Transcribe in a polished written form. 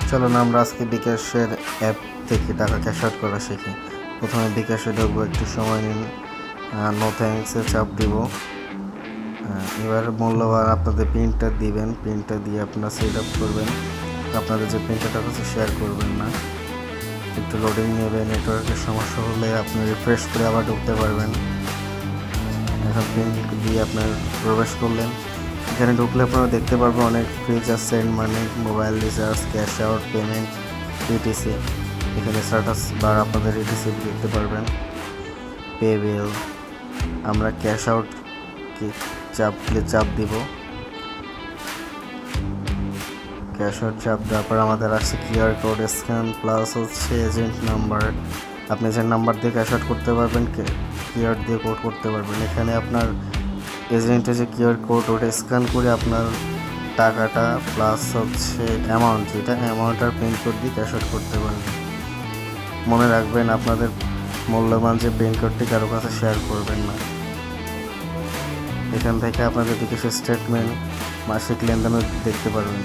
চলুন আমরা আজকে বিকাশের অ্যাপ থেকে টাকা ক্যাশ আউট করা শিখি। প্রথমে বিকাশে ঢুকবো, একটু সময় নিন, নো থ্যাঙ্কসে চাপ দিব। এবার মূল্যবান আপনাদের প্রিন্টটা দিবেন, প্রিন্টটা দিয়ে আপনারা সেট আপ করবেন। আপনাদের যে প্রিন্টারটা হচ্ছে শেয়ার করবেন না, একটু লোডিং নেবে। নেটওয়ার্কের সমস্যা হলে আপনি রিফ্রেশ করে আবার ঢুকতে পারবেন। এখন প্রিন্ট দিয়ে আপনার প্রবেশ করলেন, এখানে ঢুকলে আপনারা দেখতে পারবেন অনেক feature, send money, mobile recharge, cash out, payment, etc. এখানে স্ট্যাটাস বার আপনাদের ইটিসি দেখতে পারবেন, পে বিল। আমরা ক্যাশ আউট চাপ দিব। ক্যাশ আউট চাপ দেওয়ার পর আমাদের আসছে কিউআর কোড স্ক্যান প্লাস হচ্ছে এজেন্ট নাম্বার। আপনি যে নাম্বার দিয়ে ক্যাশ আউট করতে পারবেন, কিউআর দিয়ে কোড করতে পারবেন। এখানে আপনার এজেন্টে যে কিউআর কোড, ওটা স্ক্যান করে আপনার টাকাটা প্লাস হচ্ছে অ্যামাউন্ট, যেটা অ্যামাউন্ট আর পিন কোড দিয়ে ক্যাশ আউট করতে পারবেন। মনে রাখবেন, আপনাদের মূল্যবান যে পিন কোডটি কারো কাছে শেয়ার করবেন না। এখান থেকে আপনাদের বিকাশের স্টেটমেন্ট, মাসিক লেনদেনও দেখতে পারবেন।